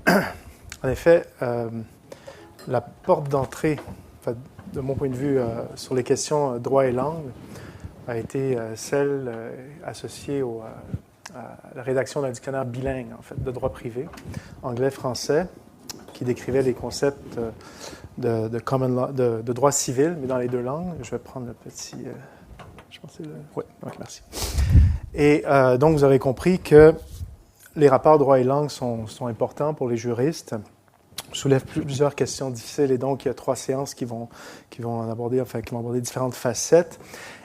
En effet, la porte d'entrée, enfin, de mon point de vue, sur les questions droit et langue, a été celle associée à la rédaction d'un dictionnaire bilingue, en fait, de droit privé, anglais-français, qui décrivait les concepts de common law, de droit civil, mais dans les deux langues. Je vais prendre le petit... je pense que c'est le... Oui, ok, merci. Et donc, vous aurez compris que les rapports droit et langue sont importants pour les juristes, soulèvent plusieurs questions difficiles, et donc il y a 3 séances qui vont aborder différentes facettes.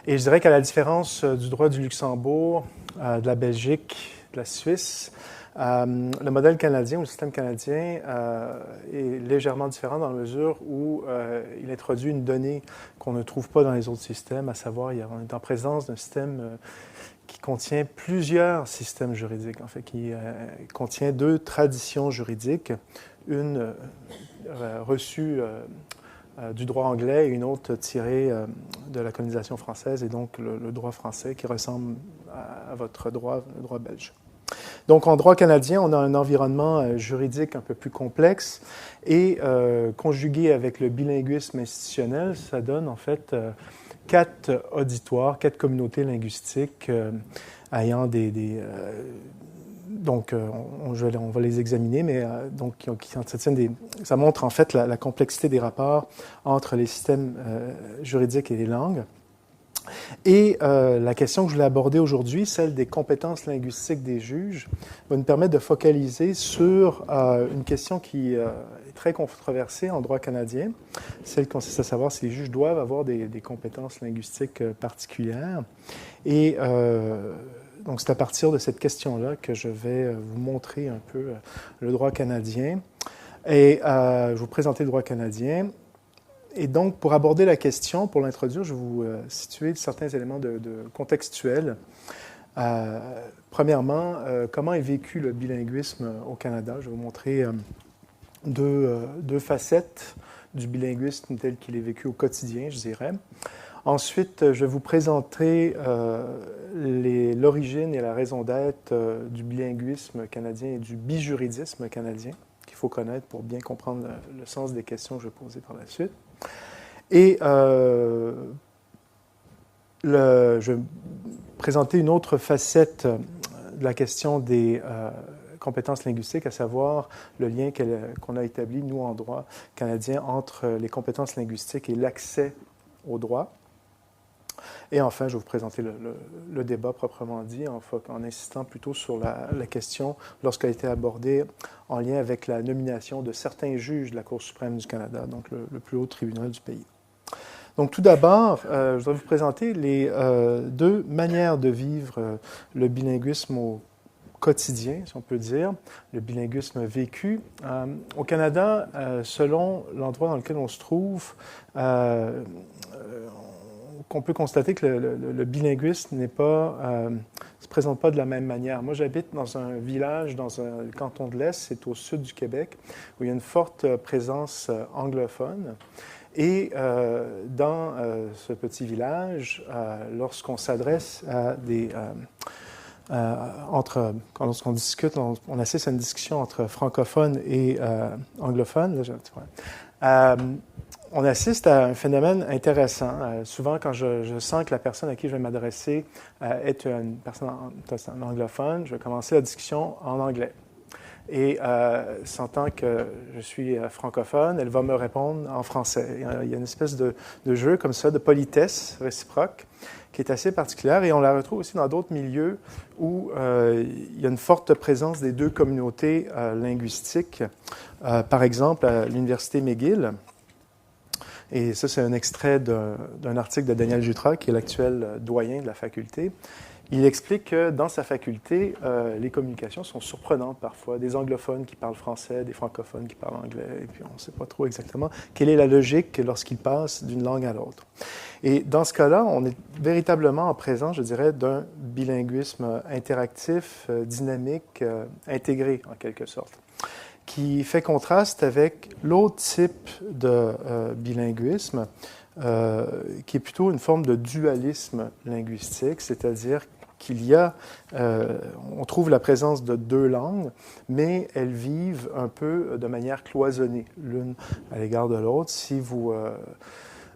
Et je dirais qu'à la différence du droit du Luxembourg, de la Belgique, de la Suisse, le modèle canadien ou le système canadien est légèrement différent dans la mesure où il introduit une donnée qu'on ne trouve pas dans les autres systèmes, à savoir, on est en présence d'un système qui contient plusieurs systèmes juridiques, en fait, qui contient 2 traditions juridiques, une reçue du droit anglais et une autre tirée de la colonisation française, et donc le droit français qui ressemble à votre droit, le droit belge. Donc, en droit canadien, on a un environnement juridique un peu plus complexe et conjugué avec le bilinguisme institutionnel, ça donne en fait 4 auditoires, 4 communautés linguistiques ayant donc, on va les examiner, mais donc, qui entretiennent ça montre en fait la complexité des rapports entre les systèmes juridiques et les langues. Et la question que je voulais aborder aujourd'hui, celle des compétences linguistiques des juges, va nous permettre de focaliser sur une question qui est très controversée en droit canadien, celle qui consiste à savoir si les juges doivent avoir des compétences linguistiques particulières. Et donc, c'est à partir de cette question-là que je vais vous montrer un peu le droit canadien. Et je vais vous présenter le droit canadien. Et donc, pour aborder la question, pour l'introduire, je vais vous situer certains éléments de contextuels. Premièrement, comment est vécu le bilinguisme au Canada? Je vais vous montrer deux facettes du bilinguisme tel qu'il est vécu au quotidien, je dirais. Ensuite, je vais vous présenter l'origine et la raison d'être du bilinguisme canadien et du bijuridisme canadien, qu'il faut connaître pour bien comprendre le sens des questions que je vais poser par la suite. Et je vais présenter une autre facette de la question des compétences linguistiques, à savoir le lien qu'on a établi, nous, en droit canadien, entre les compétences linguistiques et l'accès au droit. Et enfin, je vais vous présenter le débat proprement dit, en insistant plutôt sur la question lorsqu'elle a été abordée en lien avec la nomination de certains juges de la Cour suprême du Canada, donc le plus haut tribunal du pays. Donc, tout d'abord, je voudrais vous présenter les 2 manières de vivre le bilinguisme au quotidien, si on peut dire, le bilinguisme vécu. Au Canada, selon l'endroit dans lequel on se trouve, qu'on peut constater que le bilinguisme ne se présente pas de la même manière. Moi, j'habite dans un village, dans le canton de l'Est, c'est au sud du Québec, où il y a une forte présence anglophone. Et dans ce petit village, lorsqu'on s'adresse à lorsqu'on discute, on assiste à une discussion entre francophones et anglophones. Là, j'ai un petit problème. On assiste à un phénomène intéressant. Souvent, quand je sens que la personne à qui je vais m'adresser est une personne anglophone, je vais commencer la discussion en anglais. Et sentant que je suis francophone, elle va me répondre en français. Il y a une espèce de jeu comme ça, de politesse réciproque, qui est assez particulière. Et on la retrouve aussi dans d'autres milieux où il y a une forte présence des 2 communautés linguistiques. Par exemple, à l'Université McGill. Et ça, c'est un extrait d'un article de Daniel Jutras, qui est l'actuel doyen de la faculté. Il explique que dans sa faculté, les communications sont surprenantes parfois. Des anglophones qui parlent français, des francophones qui parlent anglais, et puis on ne sait pas trop exactement quelle est la logique lorsqu'ils passent d'une langue à l'autre. Et dans ce cas-là, on est véritablement en présence, je dirais, d'un bilinguisme interactif, dynamique, intégré en quelque sorte, qui fait contraste avec l'autre type de bilinguisme, qui est plutôt une forme de dualisme linguistique, c'est-à-dire qu'il y a, on trouve la présence de deux langues, mais elles vivent un peu de manière cloisonnée, l'une à l'égard de l'autre. Si vous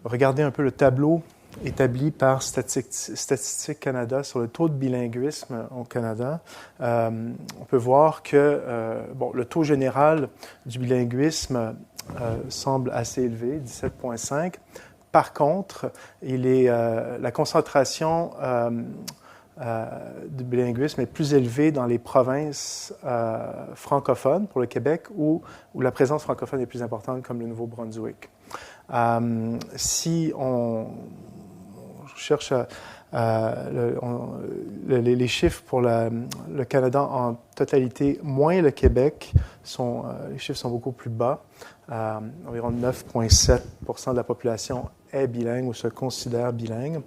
regardez un peu le tableau établi par Statistique Canada sur le taux de bilinguisme au Canada, on peut voir que le taux général du bilinguisme semble assez élevé, 17,5. Par contre, la concentration du bilinguisme est plus élevée dans les provinces francophones pour le Québec où la présence francophone est plus importante, comme le Nouveau-Brunswick. Si on cherche les chiffres pour le Canada en totalité, moins le Québec, les chiffres sont beaucoup plus bas. Environ 9,7% de la population est bilingue ou se considère bilingue.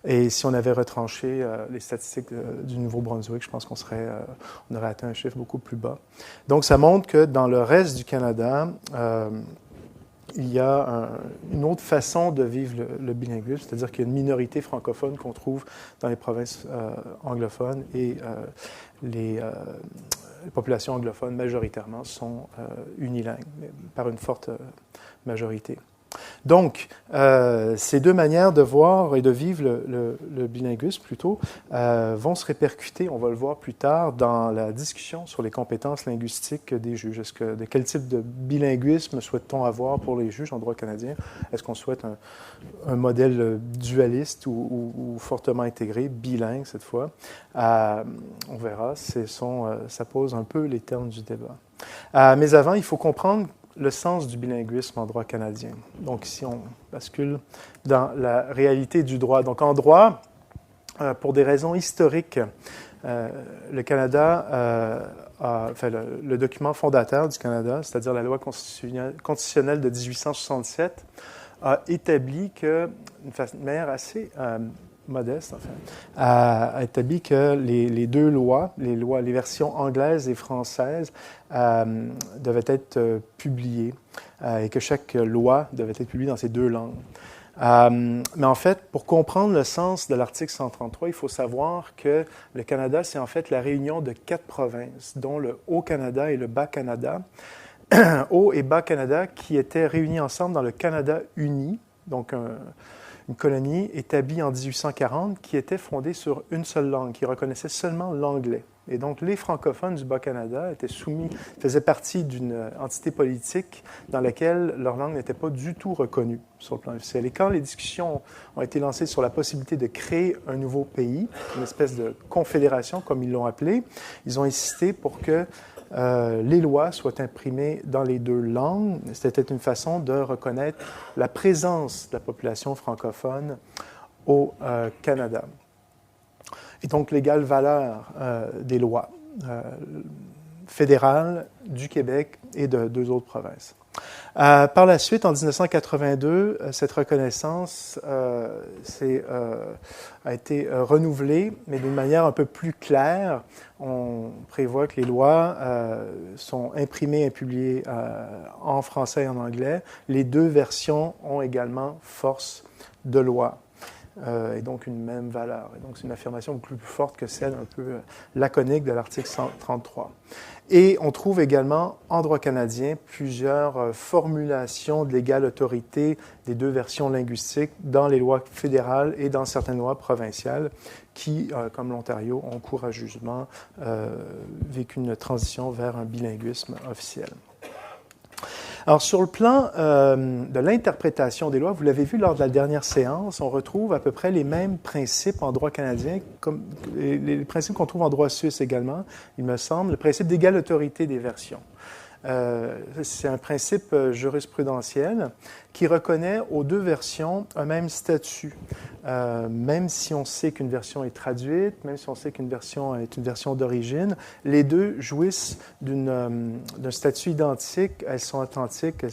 Et si on avait retranché les statistiques du Nouveau-Brunswick, je pense qu'on aurait atteint un chiffre beaucoup plus bas. Donc, ça montre que dans le reste du Canada, il y a une autre façon de vivre le bilinguisme, c'est-à-dire qu'il y a une minorité francophone qu'on trouve dans les provinces anglophones et les populations anglophones majoritairement sont unilingues, par une forte majorité. Donc, ces deux manières de voir et de vivre le bilinguisme, plutôt, vont se répercuter, on va le voir plus tard, dans la discussion sur les compétences linguistiques des juges. De quel type de bilinguisme souhaite-t-on avoir pour les juges en droit canadien? Est-ce qu'on souhaite un modèle dualiste ou fortement intégré, bilingue cette fois? On verra, ça pose un peu les termes du débat. Mais avant, il faut comprendre le sens du bilinguisme en droit canadien. Donc ici, on bascule dans la réalité du droit. Donc en droit, pour des raisons historiques, le Canada, le document fondateur du Canada, c'est-à-dire la loi constitutionnelle de 1867, a établi que, d'une manière assez modeste, a établi que les deux lois, les versions anglaises et françaises, devaient être publiées et que chaque loi devait être publiée dans ces deux langues. Mais en fait, pour comprendre le sens de l'article 133, il faut savoir que le Canada, c'est en fait la réunion de 4 provinces, dont le Haut-Canada et le Bas-Canada. Haut et Bas-Canada qui étaient réunis ensemble dans le Canada uni, donc une colonie établie en 1840 qui était fondée sur une seule langue, qui reconnaissait seulement l'anglais. Et donc, les francophones du Bas-Canada faisaient partie d'une entité politique dans laquelle leur langue n'était pas du tout reconnue sur le plan officiel. Et quand les discussions ont été lancées sur la possibilité de créer un nouveau pays, une espèce de confédération, comme ils l'ont appelé, ils ont insisté pour que les lois soient imprimées dans les deux langues. C'était une façon de reconnaître la présence de la population francophone au Canada. Et donc, l'égale valeur des lois fédérales du Québec et de deux autres provinces. Par la suite, en 1982, cette reconnaissance a été renouvelée, mais d'une manière un peu plus claire. On prévoit que les lois sont imprimées et publiées en français et en anglais. Les deux versions ont également force de loi. Et donc une même valeur. Et donc c'est une affirmation beaucoup plus forte que celle un peu laconique de l'article 133. Et on trouve également en droit canadien plusieurs formulations de l'égale autorité des deux versions linguistiques dans les lois fédérales et dans certaines lois provinciales qui, comme l'Ontario, ont courageusement vécu une transition vers un bilinguisme officiel. Alors, sur le plan de l'interprétation des lois, vous l'avez vu lors de la dernière séance, on retrouve à peu près les mêmes principes en droit canadien, comme les principes qu'on trouve en droit suisse également, il me semble, le principe d'égale autorité des versions. C'est un principe jurisprudentiel qui reconnaît aux deux versions un même statut. Même si on sait qu'une version est traduite, même si on sait qu'une version est une version d'origine, les deux jouissent d'un statut identique, elles sont authentiques,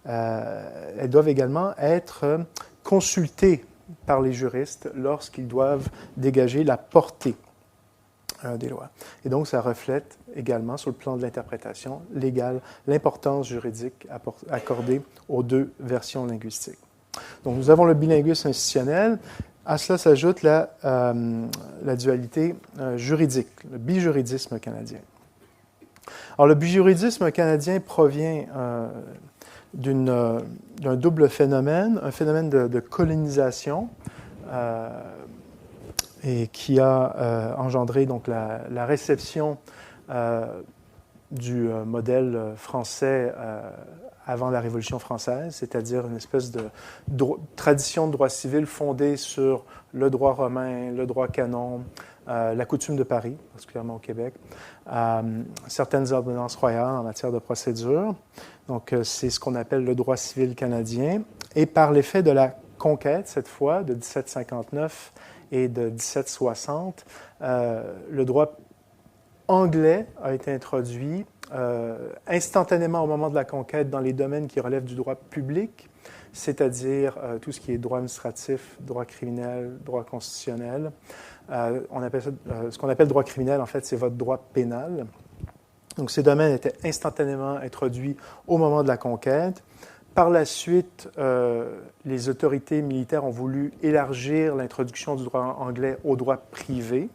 elles doivent également être consultées par les juristes lorsqu'ils doivent dégager la portée des lois. Et donc, ça reflète également, sur le plan de l'interprétation légale, l'importance juridique accordée aux deux versions linguistiques. Donc, nous avons le bilinguisme institutionnel. À cela s'ajoute la dualité juridique, le bijuridisme canadien. Alors, le bijuridisme canadien provient d'un double phénomène, un phénomène de colonisation et qui a engendré donc la réception du modèle français avant la Révolution française, c'est-à-dire une espèce de tradition de droit civil fondée sur le droit romain, le droit canon, la coutume de Paris, particulièrement au Québec, certaines ordonnances royales en matière de procédure. Donc, c'est ce qu'on appelle le droit civil canadien. Et par l'effet de la conquête, cette fois, de 1759 et de 1760, le droit anglais a été introduit instantanément au moment de la conquête dans les domaines qui relèvent du droit public, c'est-à-dire tout ce qui est droit administratif, droit criminel, droit constitutionnel. On appelle ça, ce qu'on appelle droit criminel, en fait, c'est votre droit pénal. Donc, ces domaines étaient instantanément introduits au moment de la conquête. Par la suite, les autorités militaires ont voulu élargir l'introduction du droit anglais au droit privé.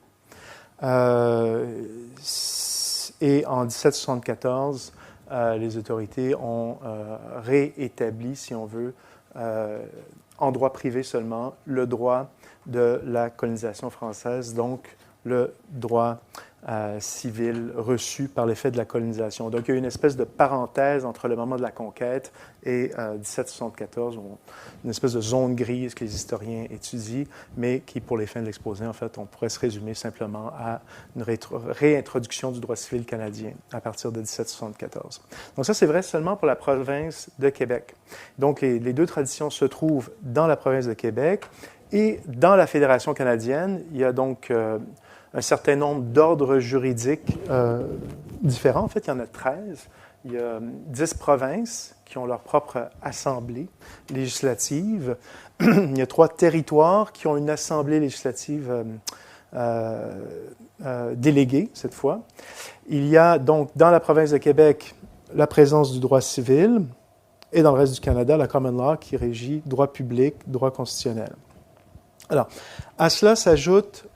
Et en 1774, les autorités ont réétabli, si on veut, en droit privé seulement, le droit de la colonisation française, donc le droit civil reçu par l'effet de la colonisation. Donc, il y a eu une espèce de parenthèse entre le moment de la conquête et 1774, une espèce de zone grise que les historiens étudient, mais qui, pour les fins de l'exposé, en fait, on pourrait se résumer simplement à une réintroduction du droit civil canadien à partir de 1774. Donc, ça, c'est vrai seulement pour la province de Québec. Donc, les deux traditions se trouvent dans la province de Québec et dans la Fédération canadienne. Il y a donc un certain nombre d'ordres juridiques différents. En fait, il y en a 13. Il y a 10 provinces qui ont leur propre assemblée législative. Il y a 3 territoires qui ont une assemblée législative déléguée, cette fois. Il y a donc, dans la province de Québec, la présence du droit civil et dans le reste du Canada, la common law qui régit droit public, droit constitutionnel. Alors, à cela s'ajoute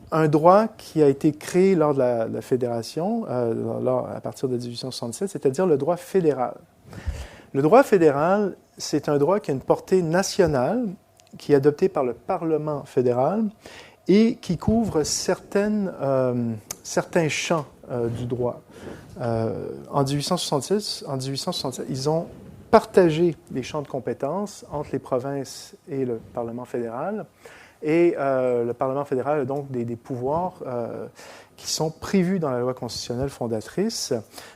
un droit qui a été créé lors de la Fédération, à partir de 1867, c'est-à-dire le droit fédéral. Le droit fédéral, c'est un droit qui a une portée nationale, qui est adopté par le Parlement fédéral et qui couvre certains champs du droit. En 1866, ils ont partagé les champs de compétences entre les provinces et le Parlement fédéral. Et le Parlement fédéral a donc des pouvoirs qui sont prévus dans la loi constitutionnelle fondatrice.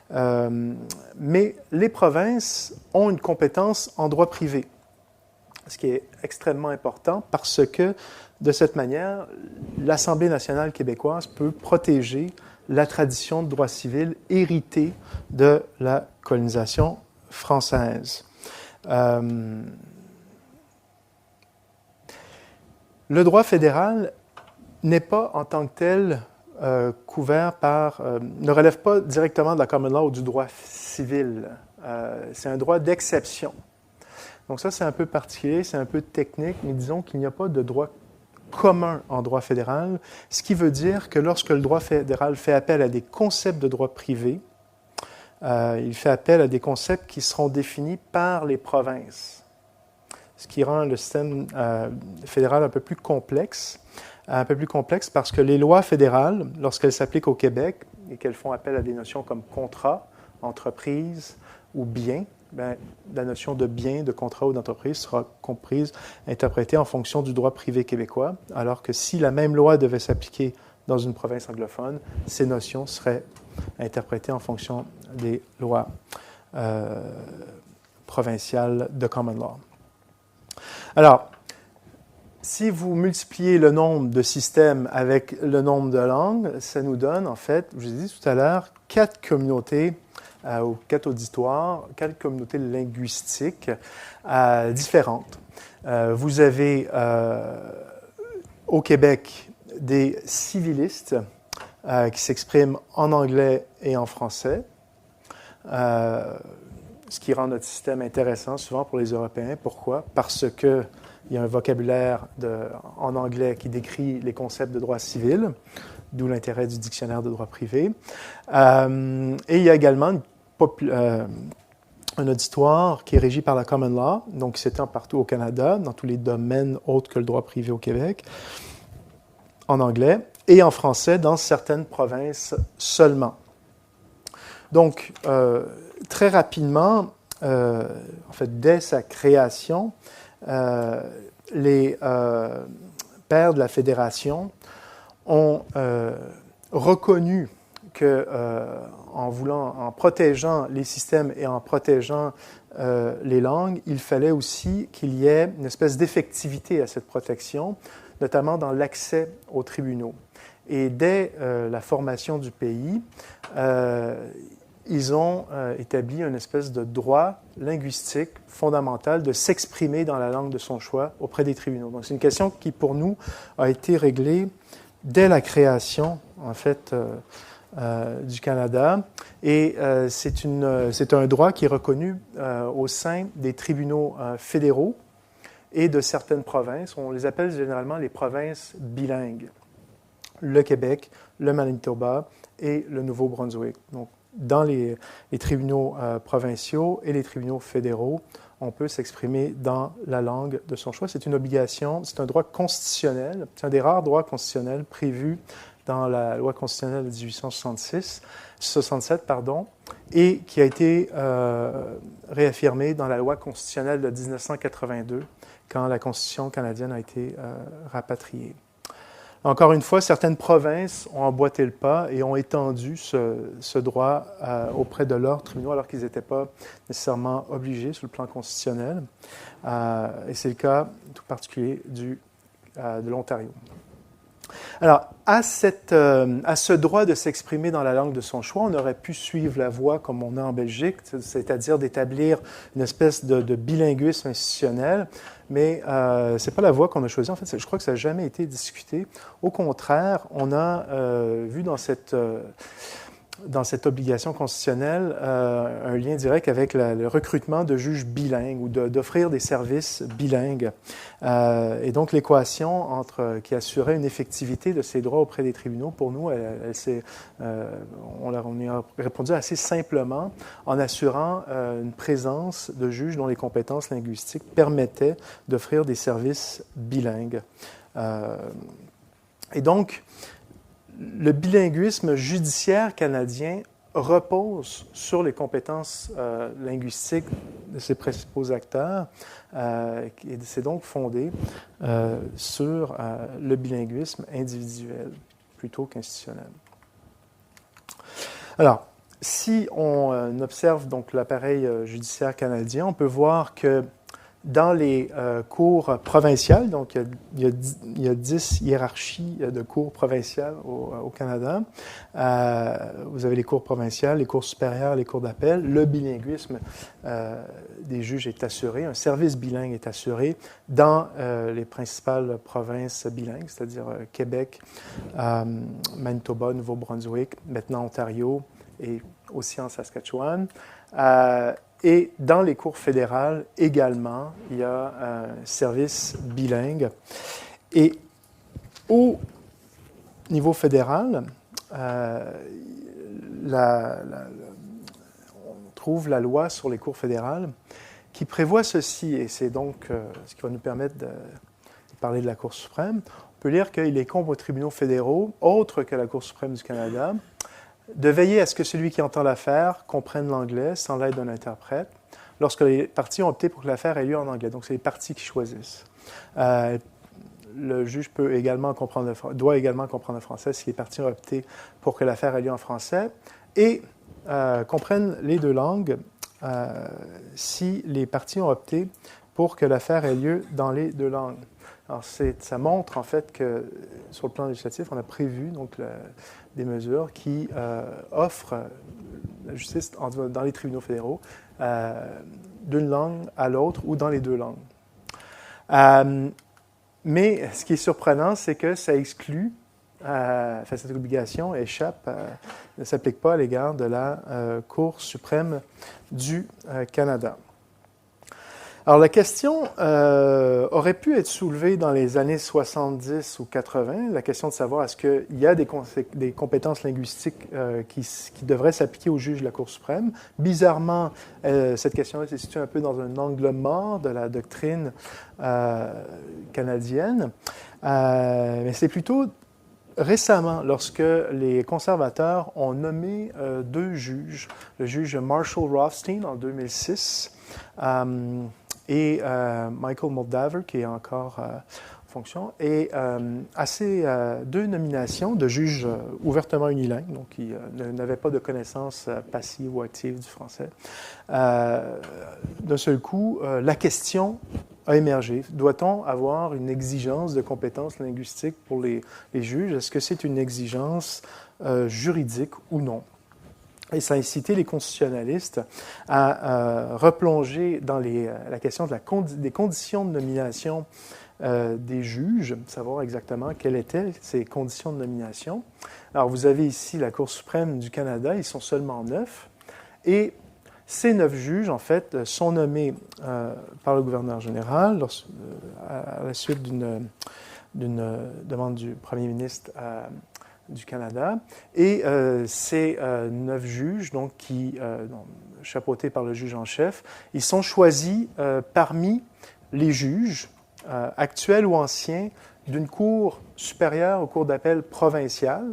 Mais les provinces ont une compétence en droit privé, ce qui est extrêmement important parce que, de cette manière, l'Assemblée nationale québécoise peut protéger la tradition de droit civil héritée de la colonisation française. Le droit fédéral n'est pas en tant que tel couvert par, ne relève pas directement de la common law ou du droit civil. C'est un droit d'exception. Donc ça, c'est un peu particulier, c'est un peu technique, mais disons qu'il n'y a pas de droit commun en droit fédéral, ce qui veut dire que lorsque le droit fédéral fait appel à des concepts de droit privé, il fait appel à des concepts qui seront définis par les provinces, ce qui rend le système fédéral un peu plus complexe parce que les lois fédérales, lorsqu'elles s'appliquent au Québec et qu'elles font appel à des notions comme contrat, entreprise ou bien, la notion de bien, de contrat ou d'entreprise sera comprise, interprétée en fonction du droit privé québécois, alors que si la même loi devait s'appliquer dans une province anglophone, ces notions seraient interprétées en fonction des lois provinciales de common law. Alors, si vous multipliez le nombre de systèmes avec le nombre de langues, ça nous donne, en fait, je vous ai dit tout à l'heure, 4 communautés ou 4 auditoires, 4 communautés linguistiques différentes. Vous avez au Québec des civilistes qui s'expriment en anglais et en français, ce qui rend notre système intéressant souvent pour les Européens. Pourquoi? Parce que il y a un vocabulaire en anglais qui décrit les concepts de droit civil, d'où l'intérêt du dictionnaire de droit privé. Et il y a également un auditoire qui est régi par la common law, donc qui s'étend partout au Canada, dans tous les domaines autres que le droit privé au Québec, en anglais, et en français dans certaines provinces seulement. Donc, très rapidement, en fait, dès sa création, les pairs de la Fédération ont reconnu que, en protégeant les systèmes et en protégeant les langues, il fallait aussi qu'il y ait une espèce d'effectivité à cette protection, notamment dans l'accès aux tribunaux. Et dès la formation du pays, ils ont établi une espèce de droit linguistique fondamental de s'exprimer dans la langue de son choix auprès des tribunaux. Donc, c'est une question qui, pour nous, a été réglée dès la création, en fait, du Canada. Et c'est un droit qui est reconnu au sein des tribunaux fédéraux et de certaines provinces. On les appelle généralement les provinces bilingues. Le Québec, le Manitoba et le Nouveau-Brunswick. Donc, dans les tribunaux provinciaux et les tribunaux fédéraux, on peut s'exprimer dans la langue de son choix. C'est une obligation, c'est un droit constitutionnel, c'est un des rares droits constitutionnels prévus dans la loi constitutionnelle de 1867, et qui a été réaffirmé dans la loi constitutionnelle de 1982, quand la Constitution canadienne a été rapatriée. Encore une fois, certaines provinces ont emboîté le pas et ont étendu ce droit auprès de leurs tribunaux, alors qu'ils n'étaient pas nécessairement obligés sur le plan constitutionnel. Et c'est le cas tout particulier de l'Ontario. Alors, à ce droit de s'exprimer dans la langue de son choix, on aurait pu suivre la voie comme on a en Belgique, c'est-à-dire d'établir une espèce de bilinguisme institutionnel, mais ce n'est pas la voie qu'on a choisie. En fait, je crois que ça n'a jamais été discuté. Au contraire, on a vu dans cette obligation constitutionnelle un lien direct avec le recrutement de juges bilingues ou d'offrir des services bilingues. Et donc, l'équation qui assurait une effectivité de ces droits auprès des tribunaux, pour nous, on y a répondu assez simplement en assurant une présence de juges dont les compétences linguistiques permettaient d'offrir des services bilingues. Et donc, le bilinguisme judiciaire canadien repose sur les compétences linguistiques de ses principaux acteurs et c'est donc fondé sur le bilinguisme individuel plutôt qu'institutionnel. Alors, si on observe donc l'appareil judiciaire canadien, on peut voir que dans les cours provinciales, donc il y a 10 hiérarchies de cours provinciales au Canada. Vous avez les cours provinciales, les cours supérieures, les cours d'appel. Le bilinguisme des juges est assuré. Un service bilingue est assuré dans les principales provinces bilingues, c'est-à-dire Québec, Manitoba, Nouveau-Brunswick, maintenant Ontario et aussi en Saskatchewan. Et dans les cours fédérales également, il y a un service bilingue. Et au niveau fédéral, on trouve la loi sur les cours fédérales qui prévoit ceci, et c'est donc ce qui va nous permettre de parler de la Cour suprême. On peut lire qu'il incombe aux tribunaux fédéraux, autres que la Cour suprême du Canada, de veiller à ce que celui qui entend l'affaire comprenne l'anglais sans l'aide d'un interprète, lorsque les parties ont opté pour que l'affaire ait lieu en anglais. Donc, c'est les parties qui choisissent. Le juge doit également comprendre le français si les parties ont opté pour que l'affaire ait lieu en français, et comprennent les deux langues si les parties ont opté pour que l'affaire ait lieu dans les deux langues. Alors, ça montre en fait que sur le plan législatif, on a prévu donc des mesures qui offrent la justice dans les tribunaux fédéraux d'une langue à l'autre ou dans les deux langues. Mais ce qui est surprenant, c'est que ça exclut, cette obligation ne s'applique pas à l'égard de la Cour suprême du Canada. Alors, la question aurait pu être soulevée dans les années 70 ou 80, la question de savoir est-ce qu'il y a des compétences linguistiques qui devraient s'appliquer aux juges de la Cour suprême. Bizarrement, cette question-là se situe un peu dans un angle mort de la doctrine canadienne, mais c'est plutôt récemment, lorsque les conservateurs ont nommé deux juges, le juge Marshall Rothstein en 2006, et Michael Moldaver, qui est encore en fonction, et deux nominations de juges ouvertement unilingues, donc qui n'avaient pas de connaissances passives ou actives du français. D'un seul coup, la question a émergé. Doit-on avoir une exigence de compétences linguistiques pour les juges? Est-ce que c'est une exigence juridique ou non? Et ça a incité les constitutionnalistes à replonger dans la question des conditions de nomination des juges, savoir exactement quelles étaient ces conditions de nomination. Alors, vous avez ici la Cour suprême du Canada, ils sont seulement 9, et ces 9 juges, en fait, sont nommés par le gouverneur général à la suite d'une demande du premier ministre du Canada. Et ces 9 juges, donc, chapeautés par le juge en chef, ils sont choisis parmi les juges actuels ou anciens d'une cour supérieure aux cours d'appel provinciales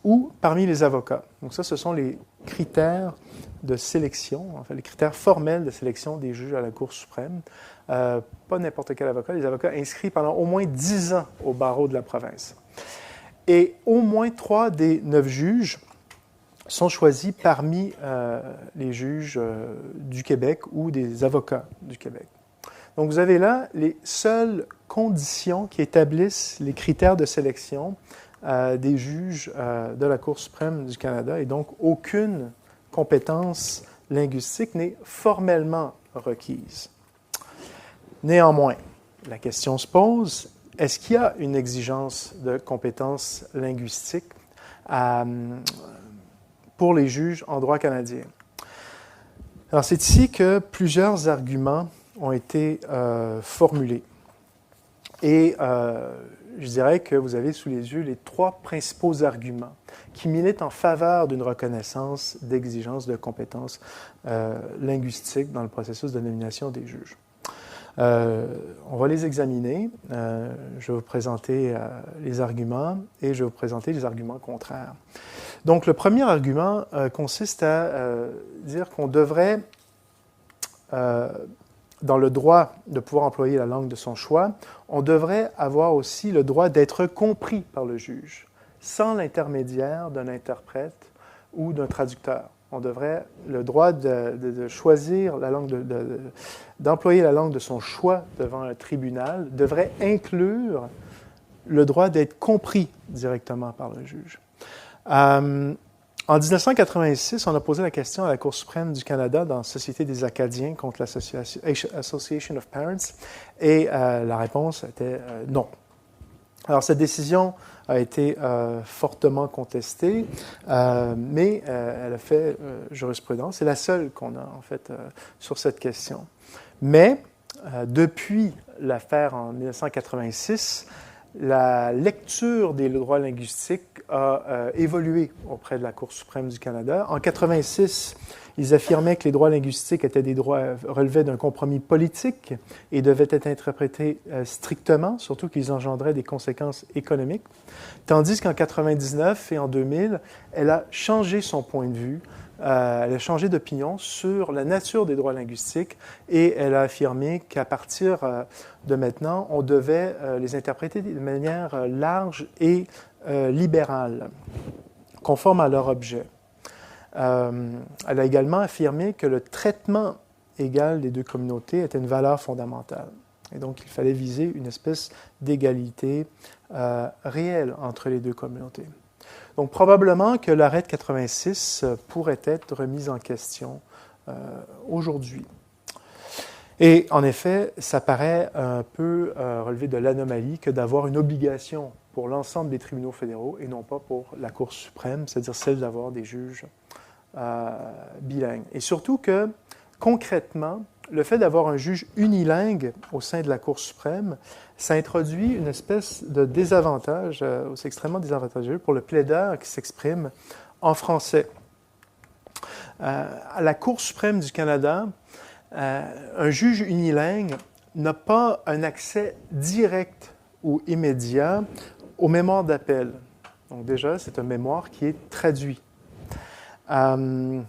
ou parmi les avocats. Donc ça, ce sont les critères de sélection, enfin les critères formels de sélection des juges à la Cour suprême. Pas n'importe quel avocat, les avocats inscrits pendant au moins 10 ans au barreau de la province. Et au moins 3 des 9 juges sont choisis parmi les juges du Québec ou des avocats du Québec. Donc, vous avez là les seules conditions qui établissent les critères de sélection des juges de la Cour suprême du Canada, et donc aucune compétence linguistique n'est formellement requise. Néanmoins, la question se pose, est-ce qu'il y a une exigence de compétences linguistiques pour les juges en droit canadien? Alors, c'est ici que plusieurs arguments ont été formulés. Et je dirais que vous avez sous les yeux les 3 principaux arguments qui militent en faveur d'une reconnaissance d'exigence de compétences linguistiques dans le processus de nomination des juges. On va les examiner. Je vais vous présenter les arguments et je vais vous présenter les arguments contraires. Donc, le premier argument consiste à dire qu'on devrait, dans le droit de pouvoir employer la langue de son choix, on devrait avoir aussi le droit d'être compris par le juge, sans l'intermédiaire d'un interprète ou d'un traducteur. On devrait, le droit de choisir la langue, d'employer la langue de son choix devant un tribunal devrait inclure le droit d'être compris directement par le juge. En 1986, on a posé la question à la Cour suprême du Canada dans la Société des Acadiens contre l'Association of Parents, et la réponse était non. Alors, cette décision a été fortement contestée, mais elle a fait jurisprudence. C'est la seule qu'on a, en fait, sur cette question. Mais, depuis l'affaire en 1986, la lecture des droits linguistiques a évolué auprès de la Cour suprême du Canada. En 1986, ils affirmaient que les droits linguistiques étaient des droits relevaient d'un compromis politique et devaient être interprétés strictement, surtout qu'ils engendraient des conséquences économiques. Tandis qu'en 1999 et en 2000, elle a changé son point de vue. Elle a changé d'opinion sur la nature des droits linguistiques et elle a affirmé qu'à partir de maintenant, on devait les interpréter de manière large et libérale, conforme à leur objet. Elle a également affirmé que le traitement égal des deux communautés était une valeur fondamentale. Et donc, il fallait viser une espèce d'égalité réelle entre les deux communautés. Donc, probablement que l'arrêt de 86 pourrait être remis en question aujourd'hui. Et en effet, ça paraît un peu relever de l'anomalie que d'avoir une obligation pour l'ensemble des tribunaux fédéraux et non pas pour la Cour suprême, c'est-à-dire celle d'avoir des juges bilingues. Et surtout que, concrètement, le fait d'avoir un juge unilingue au sein de la Cour suprême, ça introduit une espèce de désavantage, c'est extrêmement désavantageux pour le plaideur qui s'exprime en français. À la Cour suprême du Canada, un juge unilingue n'a pas un accès direct ou immédiat au mémoire d'appel. Donc déjà, c'est un mémoire qui est traduit. Il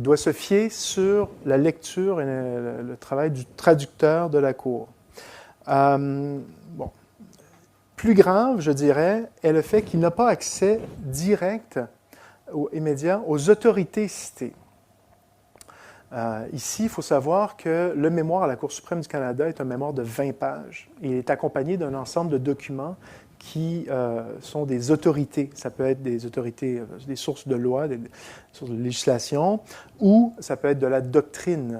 doit se fier sur la lecture et le travail du traducteur de la Cour. Plus grave, je dirais, est le fait qu'il n'a pas accès direct ou immédiat aux autorités citées. Ici, il faut savoir que le mémoire à la Cour suprême du Canada est un mémoire de 20 pages. Il est accompagné d'un ensemble de documents qui sont des autorités. Ça peut être des autorités, des sources de loi, des sources de législation, ou ça peut être de la doctrine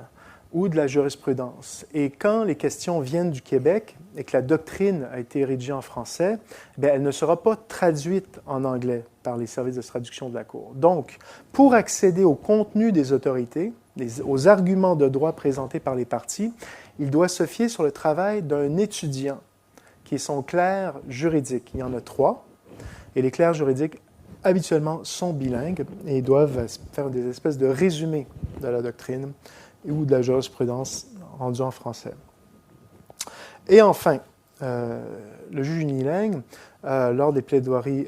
ou de la jurisprudence. Et quand les questions viennent du Québec et que la doctrine a été rédigée en français, bien, elle ne sera pas traduite en anglais par les services de traduction de la Cour. Donc, pour accéder au contenu des autorités, aux arguments de droit présentés par les parties, il doit se fier sur le travail d'un étudiant qui est son clerc juridique. Il y en a 3, et les clercs juridiques, habituellement, sont bilingues et doivent faire des espèces de résumés de la doctrine ou de la jurisprudence rendue en français. Et enfin, le juge unilingue, lors des plaidoiries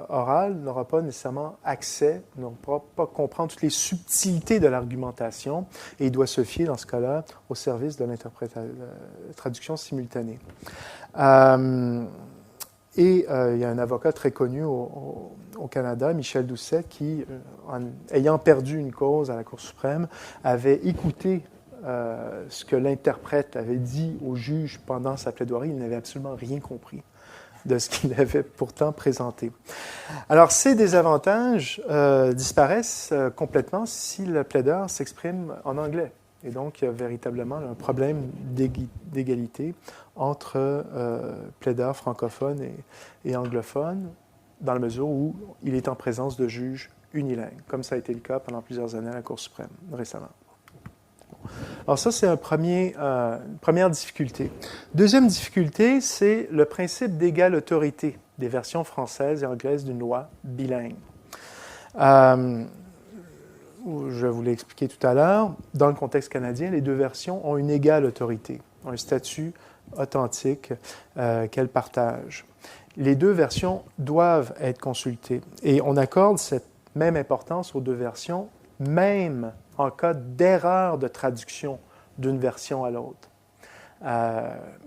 orales, n'aura pas nécessairement accès, ne pourra pas comprendre toutes les subtilités de l'argumentation et il doit se fier, dans ce cas-là, au service de traduction simultanée. Il y a un avocat très connu au Canada, Michel Doucet, qui, ayant perdu une cause à la Cour suprême, avait écouté ce que l'interprète avait dit au juge pendant sa plaidoirie. Il n'avait absolument rien compris de ce qu'il avait pourtant présenté. Alors, ces désavantages disparaissent complètement si le plaideur s'exprime en anglais. Et donc, il y a véritablement un problème d'égalité entre plaideurs francophones et anglophones, dans la mesure où il est en présence de juges unilingues, comme ça a été le cas pendant plusieurs années à la Cour suprême, récemment. Alors ça, c'est une première difficulté. Deuxième difficulté, c'est le principe d'égale autorité des versions françaises et anglaises d'une loi bilingue. Je vous l'ai expliqué tout à l'heure, dans le contexte canadien, les deux versions ont une égale autorité, ont un statut authentique qu'elles partagent. Les deux versions doivent être consultées et on accorde cette même importance aux deux versions, même en cas d'erreur de traduction d'une version à l'autre.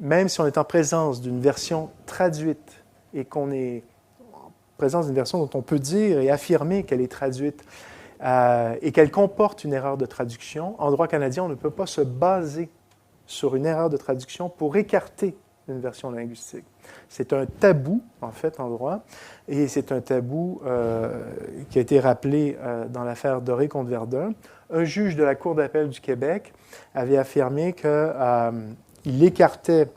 Même si on est en présence d'une version traduite et qu'on est en présence d'une version dont on peut dire et affirmer qu'elle est traduite et qu'elle comporte une erreur de traduction, en droit canadien, on ne peut pas se baser sur une erreur de traduction pour écarter une version linguistique. C'est un tabou, en fait, en droit, et c'est un tabou qui a été rappelé dans l'affaire Doré contre Verdun. Un juge de la Cour d'appel du Québec avait affirmé qu'il écartait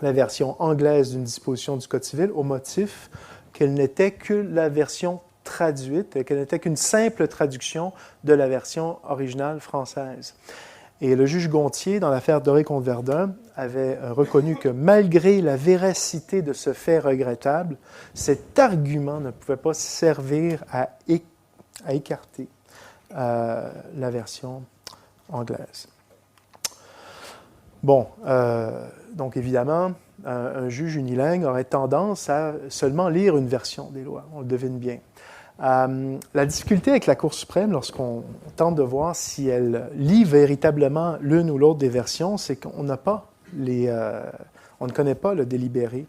la version anglaise d'une disposition du Code civil au motif qu'elle n'était que la version traduite, qu'elle n'était qu'une simple traduction de la version originale française. Et le juge Gontier, dans l'affaire Doré contre Verdun, avait reconnu que malgré la véracité de ce fait regrettable, cet argument ne pouvait pas servir à écarter la version anglaise. Bon, donc évidemment, un juge unilingue aurait tendance à seulement lire une version des lois, on le devine bien. La difficulté avec la Cour suprême, lorsqu'on tente de voir si elle lit véritablement l'une ou l'autre des versions, c'est qu'on n'a pas on ne connaît pas le délibéré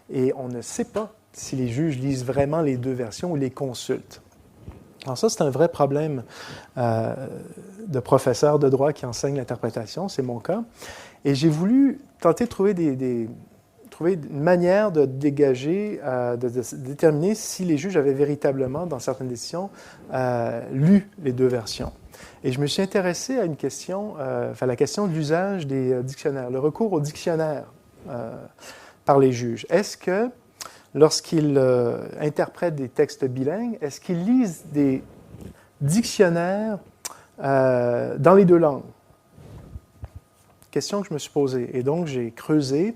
et on ne sait pas si les juges lisent vraiment les deux versions ou les consultent. Alors ça, c'est un vrai problème de professeur de droit qui enseigne l'interprétation, c'est mon cas. Et j'ai voulu tenter de trouver trouver une manière de dégager, de déterminer si les juges avaient véritablement, dans certaines décisions, lu les deux versions. Et je me suis intéressé à une question, la question de l'usage des dictionnaires, le recours aux dictionnaires par les juges. Est-ce que, lorsqu'ils interprètent des textes bilingues, est-ce qu'ils lisent des dictionnaires dans les deux langues? question que je me suis posée. Et donc, j'ai creusé,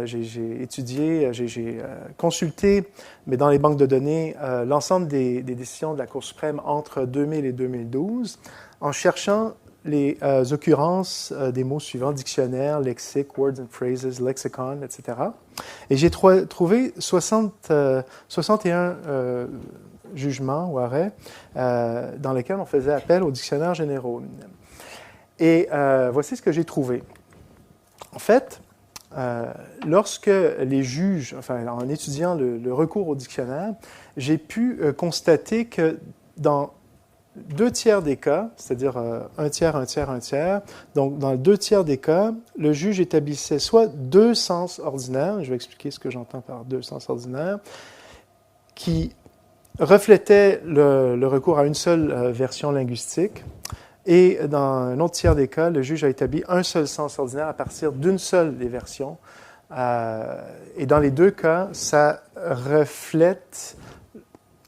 j'ai étudié, j'ai consulté, mais dans les banques de données, l'ensemble des décisions de la Cour suprême entre 2000 et 2012, en cherchant les occurrences des mots suivants, dictionnaire, lexique, words and phrases, lexicon, etc. Et j'ai trouvé 61 jugements ou arrêts dans lesquels on faisait appel aux dictionnaires généraux. Et voici ce que j'ai trouvé. En fait, lorsque les juges, enfin, en étudiant le recours au dictionnaire, j'ai pu constater que dans 2 tiers des cas, c'est-à-dire un tiers, donc dans 2 tiers des cas, le juge établissait soit 2 sens ordinaires, je vais expliquer ce que j'entends par 2 sens ordinaires, qui reflétaient le recours à une seule version linguistique, et dans un autre tiers des cas, le juge a établi un seul sens ordinaire à partir d'une seule des versions. Et dans les 2 cas, ça reflète,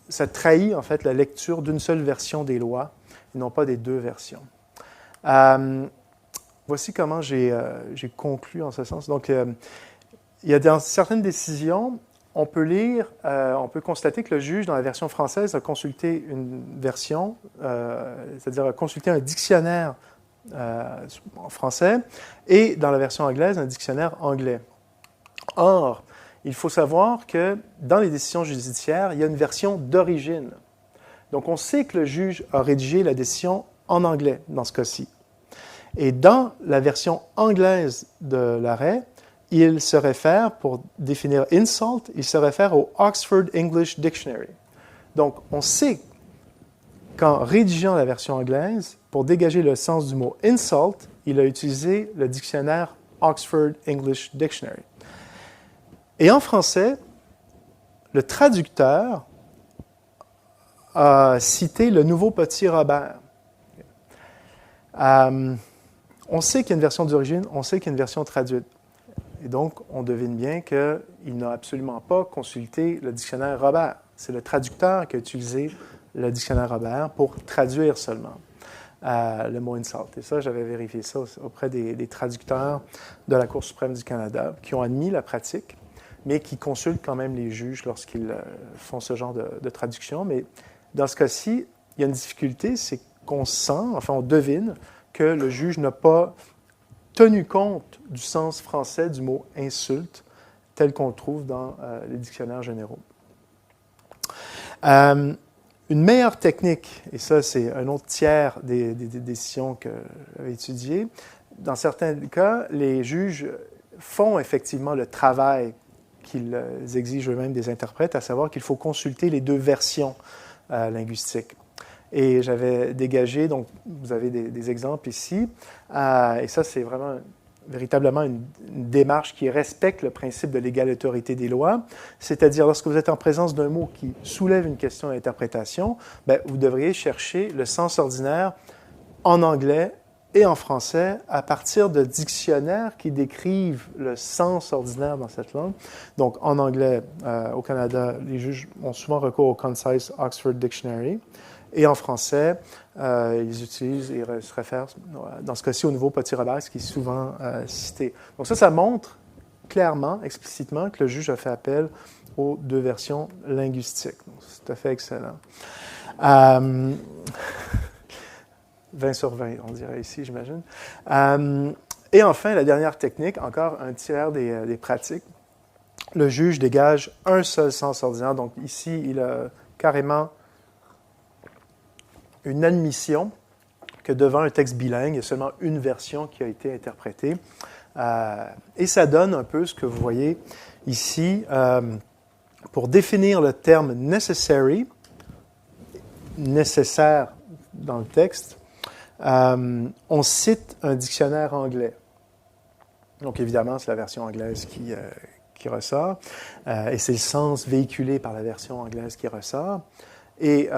ça trahit en fait la lecture d'une seule version des lois, et non pas des 2 versions. Voici comment j'ai conclu en ce sens. Donc, il y a dans certaines décisions, on peut lire, on peut constater que le juge, dans la version française, a consulté une version, c'est-à-dire a consulté un dictionnaire en français, et dans la version anglaise, un dictionnaire anglais. Or, il faut savoir que dans les décisions judiciaires, il y a une version d'origine. Donc, on sait que le juge a rédigé la décision en anglais, dans ce cas-ci. Et dans la version anglaise de l'arrêt, il se réfère, pour définir insult, il se réfère au Oxford English Dictionary. Donc, on sait qu'en rédigeant la version anglaise, pour dégager le sens du mot insult, il a utilisé le dictionnaire Oxford English Dictionary. Et en français, le traducteur a cité le nouveau Petit Robert. On sait qu'il y a une version d'origine, on sait qu'il y a une version traduite. Et donc, on devine bien qu'il n'a absolument pas consulté le dictionnaire Robert. C'est le traducteur qui a utilisé le dictionnaire Robert pour traduire seulement le mot insult. Et ça, j'avais vérifié ça auprès des traducteurs de la Cour suprême du Canada qui ont admis la pratique, mais qui consultent quand même les juges lorsqu'ils font ce genre de traduction. Mais dans ce cas-ci, il y a une difficulté, c'est qu'on sent, enfin on devine, que le juge n'a pas tenu compte du sens français du mot « insulte » tel qu'on le trouve dans les dictionnaires généraux. Une meilleure technique, et ça c'est un autre tiers des décisions que j'avais étudiées, dans certains cas, les juges font effectivement le travail qu'ils exigent eux-mêmes des interprètes, à savoir qu'il faut consulter les 2 versions linguistiques. Et j'avais dégagé, donc vous avez des exemples ici, et ça c'est vraiment véritablement une démarche qui respecte le principe de l'égale autorité des lois, c'est-à-dire lorsque vous êtes en présence d'un mot qui soulève une question d'interprétation, vous devriez chercher le sens ordinaire en anglais et en français à partir de dictionnaires qui décrivent le sens ordinaire dans cette langue. Donc en anglais, au Canada, les juges ont souvent recours au Concise Oxford Dictionary. Et en français, ils utilisent et se réfèrent, dans ce cas-ci, au nouveau Petit Robert, ce qui est souvent cité. Donc ça montre clairement, explicitement, que le juge a fait appel aux 2 versions linguistiques. Donc, c'est tout à fait excellent. 20 sur 20, on dirait ici, j'imagine. Et enfin, la dernière technique, encore un tiers des pratiques. Le juge dégage un seul sens ordinaire. Donc ici, il a carrément une admission que devant un texte bilingue, il y a seulement une version qui a été interprétée. Et ça donne un peu ce que vous voyez ici. Pour définir le terme « necessary », nécessaire dans le texte, on cite un dictionnaire anglais. Donc évidemment, c'est la version anglaise qui ressort, et c'est le sens véhiculé par la version anglaise qui ressort. Et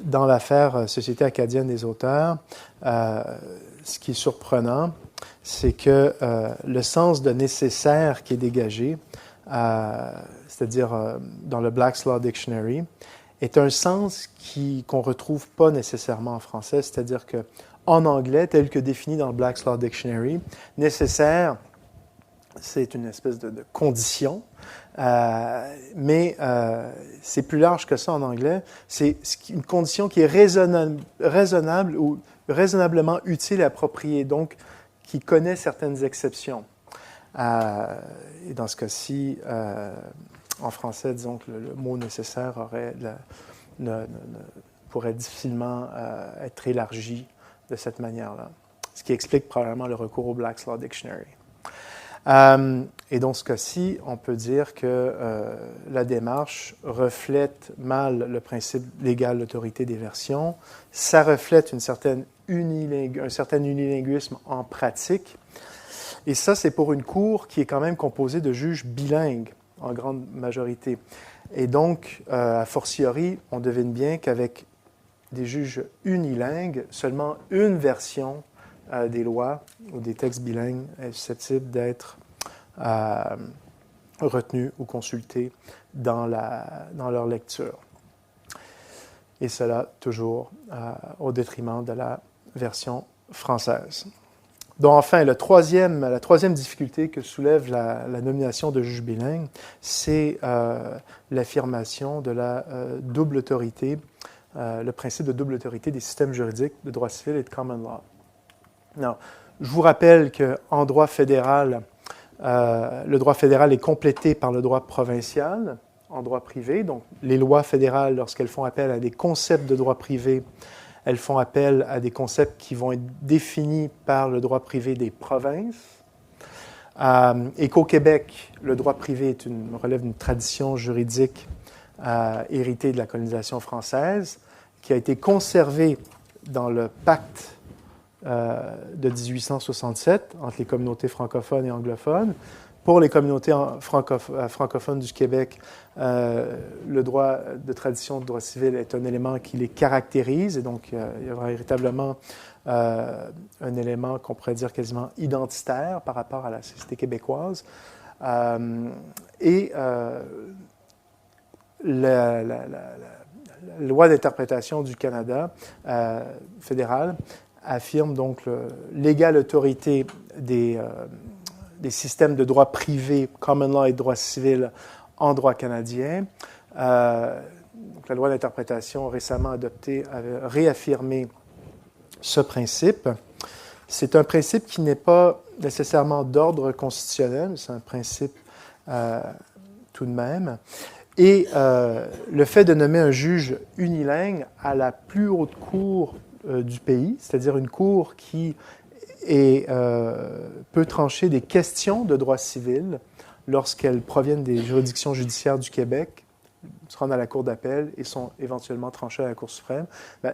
dans l'affaire Société acadienne des auteurs, ce qui est surprenant, c'est que le sens de nécessaire qui est dégagé, c'est-à-dire dans le Black's Law Dictionary, est un sens qu'on ne retrouve pas nécessairement en français, c'est-à-dire que en anglais, tel que défini dans le Black's Law Dictionary. Nécessaire, c'est une espèce de condition, mais c'est plus large que ça en anglais. C'est une condition qui est raisonnable ou raisonnablement utile et appropriée, donc qui connaît certaines exceptions. Et dans ce cas-ci, en français, disons que le mot nécessaire pourrait difficilement être élargi de cette manière-là, ce qui explique probablement le recours au Black's Law Dictionary. Et dans ce cas-ci, on peut dire que la démarche reflète mal le principe légal d'autorité des versions. Ça reflète un certain unilinguisme en pratique. Et ça, c'est pour une cour qui est quand même composée de juges bilingues en grande majorité. Et donc, a fortiori, on devine bien qu'avec des juges unilingues, seulement une version des lois ou des textes bilingues est susceptible d'être retenue ou consultée dans leur lecture. Et cela toujours au détriment de la version française. Donc enfin, la troisième difficulté que soulève la nomination de juges bilingues, c'est l'affirmation de la double autorité, le principe de double autorité des systèmes juridiques de droit civil et de common law. Non. Je vous rappelle qu'en droit fédéral, le droit fédéral est complété par le droit provincial en droit privé. Donc, les lois fédérales, lorsqu'elles font appel à des concepts de droit privé, elles font appel à des concepts qui vont être définis par le droit privé des provinces. Et qu'au Québec, le droit privé relève d'une tradition juridique héritée de la colonisation française, qui a été conservée dans le pacte de 1867 entre les communautés francophones et anglophones. Pour les communautés francophones du Québec, le droit de tradition de droit civil est un élément qui les caractérise, et donc il y aura véritablement un élément qu'on pourrait dire quasiment identitaire par rapport à la société québécoise. La loi d'interprétation du Canada fédéral affirme donc l'égale autorité des systèmes de droit privé, common law et droit civil en droit canadien. Donc la loi d'interprétation récemment adoptée avait réaffirmé ce principe. C'est un principe qui n'est pas nécessairement d'ordre constitutionnel, c'est un principe tout de même. Et le fait de nommer un juge unilingue à la plus haute cour du pays, c'est-à-dire une cour qui peut trancher des questions de droit civil lorsqu'elles proviennent des juridictions judiciaires du Québec, se rendent à la Cour d'appel et sont éventuellement tranchées à la Cour suprême.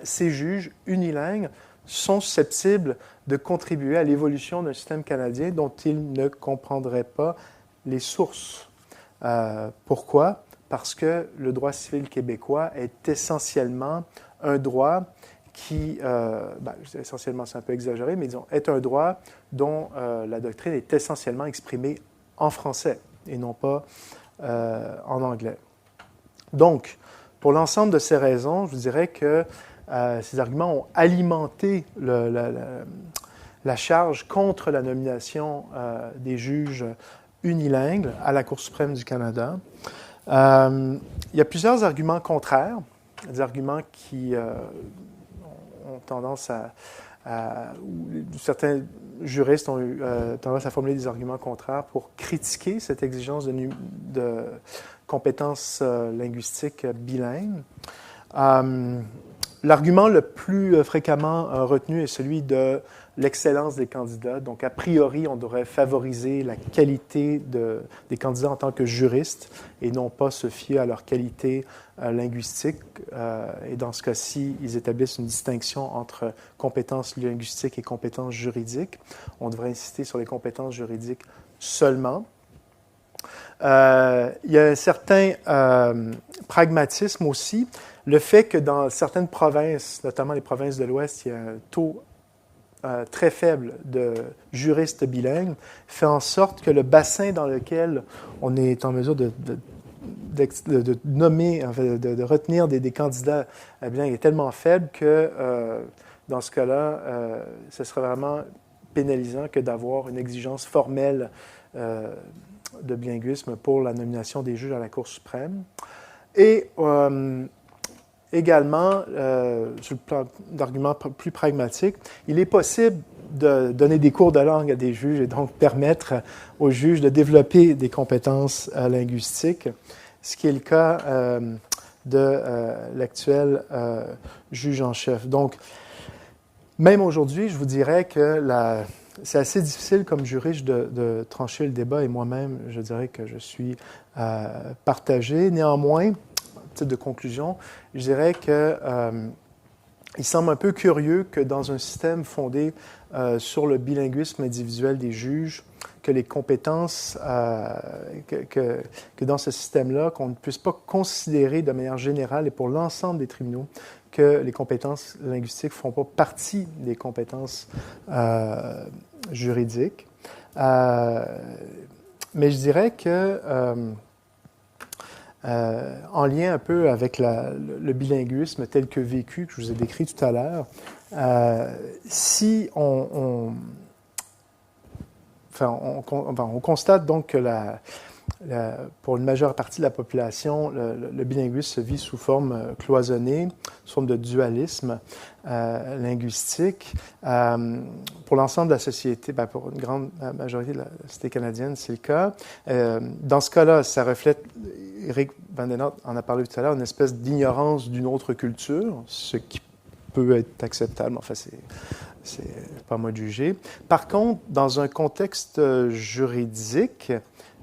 Ces juges unilingues sont susceptibles de contribuer à l'évolution d'un système canadien dont ils ne comprendraient pas les sources. Pourquoi? Parce que le droit civil québécois est essentiellement un droit qui, essentiellement c'est un peu exagéré, mais disons, est un droit dont la doctrine est essentiellement exprimée en français et non pas en anglais. Donc, pour l'ensemble de ces raisons, je vous dirais que ces arguments ont alimenté la charge contre la nomination des juges unilingues à la Cour suprême du Canada. Il y a plusieurs arguments contraires, des arguments qui ont tendance certains juristes ont eu tendance à formuler des arguments contraires pour critiquer cette exigence de compétences linguistiques bilingues. L'argument le plus fréquemment retenu est celui de l'excellence des candidats. Donc, a priori, on devrait favoriser la qualité des candidats en tant que juristes et non pas se fier à leur qualité linguistique. Et dans ce cas-ci, ils établissent une distinction entre compétences linguistiques et compétences juridiques. On devrait insister sur les compétences juridiques seulement. Il y a un certain pragmatisme aussi. Le fait que dans certaines provinces, notamment les provinces de l'Ouest, il y a un taux très faible de juristes bilingues, fait en sorte que le bassin dans lequel on est en mesure de nommer, de retenir des candidats bilingues est tellement faible que dans ce cas-là, ce serait vraiment pénalisant que d'avoir une exigence formelle de bilinguisme pour la nomination des juges à la Cour suprême. Et également, sur le plan d'argument plus pragmatique, il est possible de donner des cours de langue à des juges et donc permettre aux juges de développer des compétences linguistiques, ce qui est le cas de l'actuel juge en chef. Donc, même aujourd'hui, je vous dirais que c'est assez difficile comme juriste de trancher le débat et moi-même, je dirais que je suis partagé. Néanmoins, titre de conclusion, je dirais que il semble un peu curieux que dans un système fondé sur le bilinguisme individuel des juges, que les compétences, que dans ce système-là, qu'on ne puisse pas considérer de manière générale et pour l'ensemble des tribunaux que les compétences linguistiques ne font pas partie des compétences juridiques. Mais je dirais que en lien un peu avec le bilinguisme tel que vécu, que je vous ai décrit tout à l'heure, si on constate donc que pour une majeure partie de la population, le bilinguisme se vit sous forme cloisonnée, sous forme de dualisme linguistique. Pour l'ensemble de la société, pour une grande majorité de la société canadienne, c'est le cas. Dans ce cas-là, ça reflète, Éric Van den Hout en a parlé tout à l'heure, une espèce d'ignorance d'une autre culture, ce qui peut être acceptable. Enfin, c'est pas à moi de juger. Par contre, dans un contexte juridique,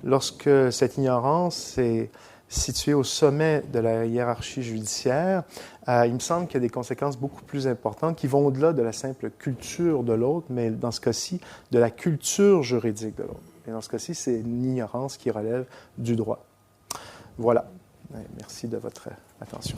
lorsque cette ignorance est située au sommet de la hiérarchie judiciaire, il me semble qu'il y a des conséquences beaucoup plus importantes qui vont au-delà de la simple culture de l'autre, mais dans ce cas-ci, de la culture juridique de l'autre. Et dans ce cas-ci, c'est une ignorance qui relève du droit. Voilà. Merci de votre attention.